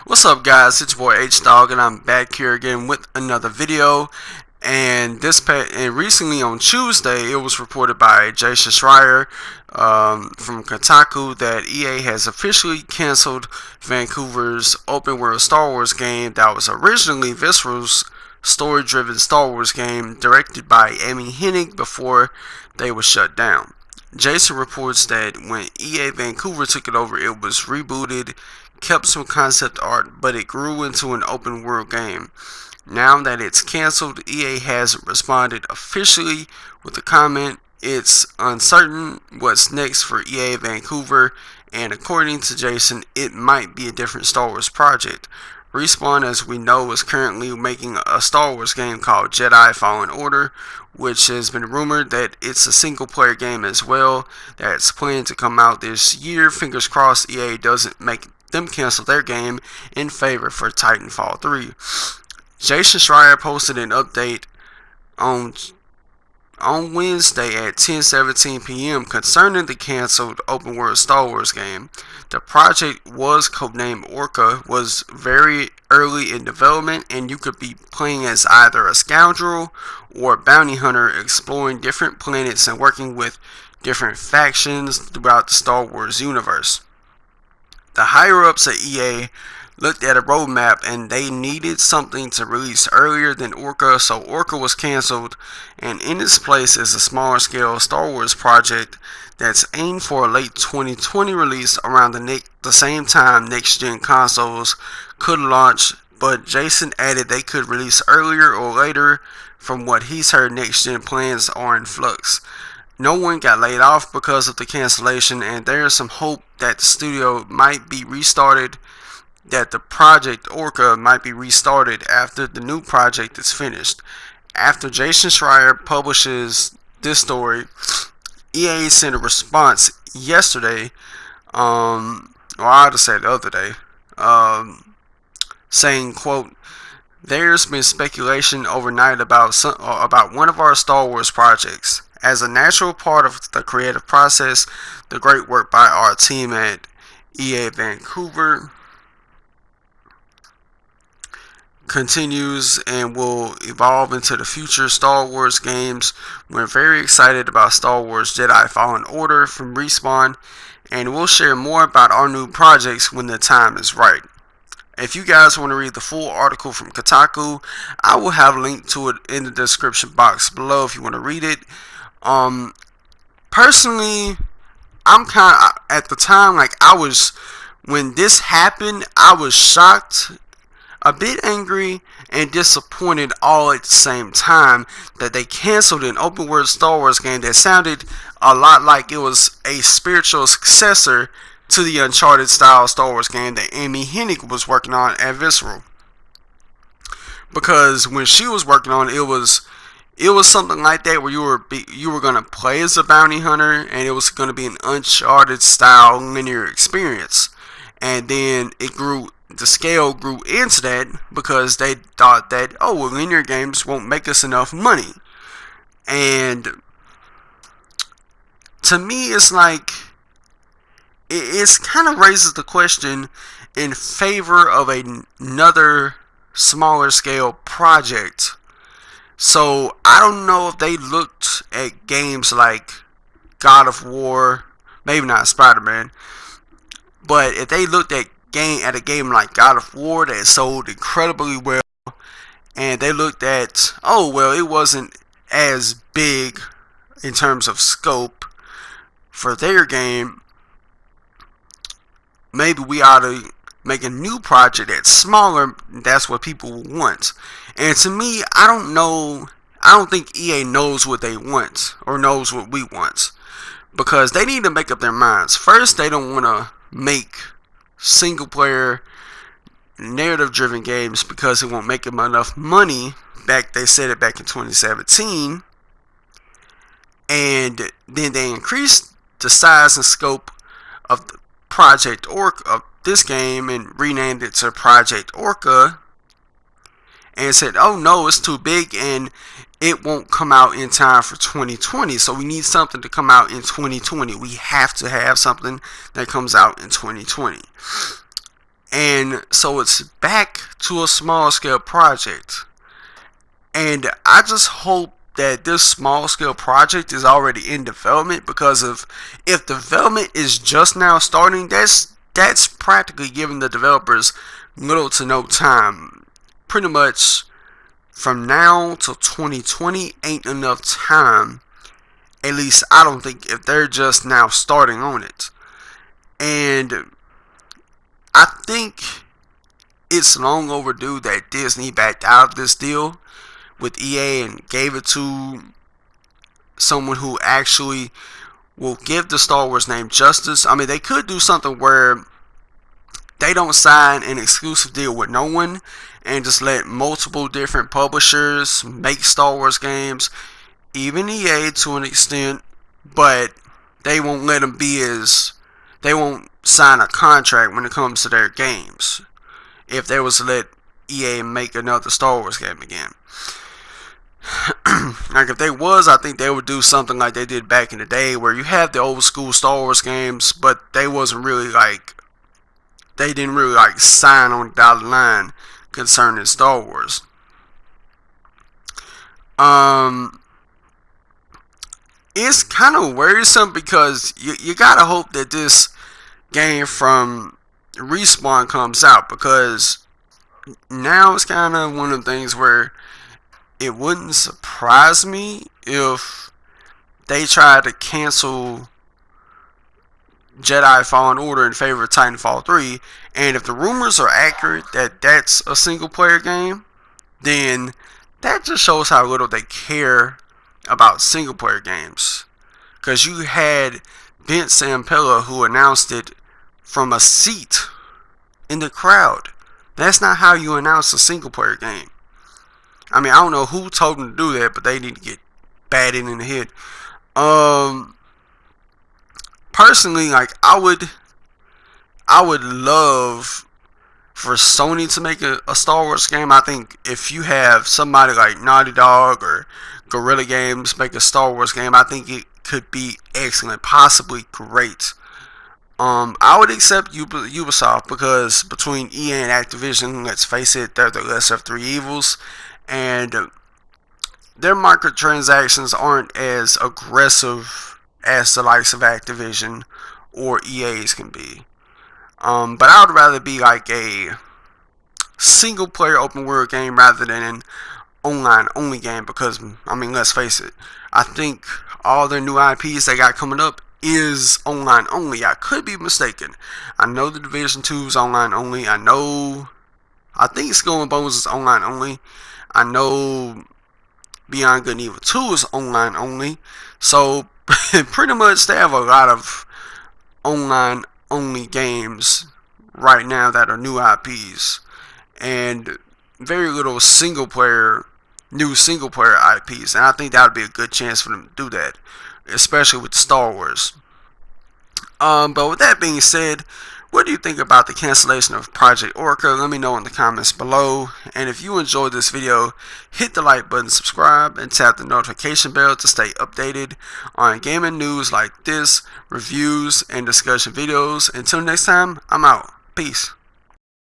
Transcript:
What's up, guys? It's your boy H Dog, and I'm back here again with another video. And recently on Tuesday, it was reported by Jason Schreier from Kotaku that EA has officially canceled Vancouver's open world Star Wars game that was originally Visceral's story-driven Star Wars game directed by Amy Hennig before they were shut down. Jason reports that when EA Vancouver took it over, it was rebooted, kept some concept art, but it grew into an open world game. Now that it's cancelled, EA hasn't responded officially with a comment. It's uncertain what's next for EA Vancouver, and according to Jason, it might be a different Star Wars project. Respawn, as we know, is currently making a Star Wars game called Jedi Fallen Order, which has been rumored that it's a single player game as well, that's planned to come out this year. Fingers crossed EA doesn't make them cancel their game in favor for Titanfall 3. Jason Schreier posted an update on Wednesday at 10:17 p.m. concerning the canceled open world Star Wars game. The project was codenamed Orca, was very early in development, and you could be playing as either a scoundrel or a bounty hunter, exploring different planets and working with different factions throughout the Star Wars universe. The higher-ups at EA looked at a roadmap and they needed something to release earlier than Orca, so Orca was cancelled, and in its place is a smaller scale Star Wars project that's aimed for a late 2020 release around the same time next gen consoles could launch, but Jason added they could release earlier or later. From what he's heard, next gen plans are in flux. No one got laid off because of the cancellation, and there is some hope that the studio might be restarted, that the project Orca might be restarted after the new project is finished. After Jason Schreier publishes this story, EA sent a response yesterday, or I ought to say the other day, saying, quote, "There's been speculation overnight about one of our Star Wars projects. As a natural part of the creative process, the great work by our team at EA Vancouver continues and will evolve into the future Star Wars games. We're very excited about Star Wars Jedi Fallen Order from Respawn, and we'll share more about our new projects when the time is right." If you guys want to read the full article from Kotaku, I will have a link to it in the description box below if you want to read it. Personally, I'm kind of, at the time, when this happened, I was shocked, a bit angry, and disappointed all at the same time that they canceled an open world Star Wars game that sounded a lot like it was a spiritual successor to the Uncharted style Star Wars game that Amy Hennig was working on at Visceral. Because when she was working on it, it was something like that where you were gonna play as a bounty hunter, and it was gonna be an Uncharted style linear experience. And then the scale grew into that because they thought that, oh, well, linear games won't make us enough money. And to me, it's like, it kind of raises the question in favor of another smaller scale project. So I don't know if they looked at games like God of War, maybe not Spider-Man, but if they looked at a game like God of War that sold incredibly well, and they looked at, oh well, it wasn't as big in terms of scope for their game, maybe we ought to make a new project that's smaller. That's what people want. And to me, I don't think EA knows what they want or knows what we want, because they need to make up their minds. First, they don't want to make single player narrative driven games because it won't make them enough money. They said it back in 2017, and then they increased the size and scope of the Project Orca of this game and renamed it to Project Orca, and said, oh no, it's too big and it won't come out in time for 2020, so we need something to come out in 2020. We have to have something that comes out in 2020. And so it's back to a small scale project. And I just hope that this small scale project is already in development, because if development is just now starting, that's practically giving the developers little to no time. Pretty much from now till 2020 ain't enough time. At least I don't think, if they're just now starting on it. And I think it's long overdue that Disney backed out of this deal with EA and gave it to someone who actually will give the Star Wars name justice. I mean, they could do something where they don't sign an exclusive deal with no one and just let multiple different publishers make Star Wars games, even EA to an extent, but they won't let them they won't sign a contract when it comes to their games if they was to let EA make another Star Wars game again. Like, if they was, I think they would do something like they did back in the day, where you have the old school Star Wars games, but they wasn't really they didn't really sign on the dotted line concerning Star Wars. It's kind of worrisome, because you gotta hope that this game from Respawn comes out, because now it's kind of one of the things where it wouldn't surprise me if they tried to cancel Jedi Fallen Order in favor of Titanfall 3. And if the rumors are accurate that that's a single player game, then that just shows how little they care about single player games. Because you had Vince Zampella, who announced it from a seat in the crowd. That's not how you announce a single player game. I mean, I don't know who told them to do that, but they need to get batted in the head. Personally, I would love for Sony to make a Star Wars game. I think if you have somebody like Naughty Dog or Guerrilla Games make a Star Wars game, I think it could be excellent, possibly great. I would accept Ubisoft, because between EA and Activision, let's face it, they're the lesser of three evils, and their microtransactions aren't as aggressive as the likes of Activision or EA's can be. But I would rather be like a single player open world game rather than an online only game, because, I mean, let's face it, I think all their new IPs they got coming up is online only. I could be mistaken. I know the Division 2 is online only. I think Skull and Bones is online only. I know Beyond Good and Evil 2 is online only. So pretty much they have a lot of online only games right now that are new IPs, and very little new single player IPs. And I think that would be a good chance for them to do that, especially with Star Wars. But with that being said, what do you think about the cancellation of Project Orca? Let me know in the comments below. And if you enjoyed this video, hit the like button, subscribe, and tap the notification bell to stay updated on gaming news like this, reviews, and discussion videos. Until next time, I'm out. Peace.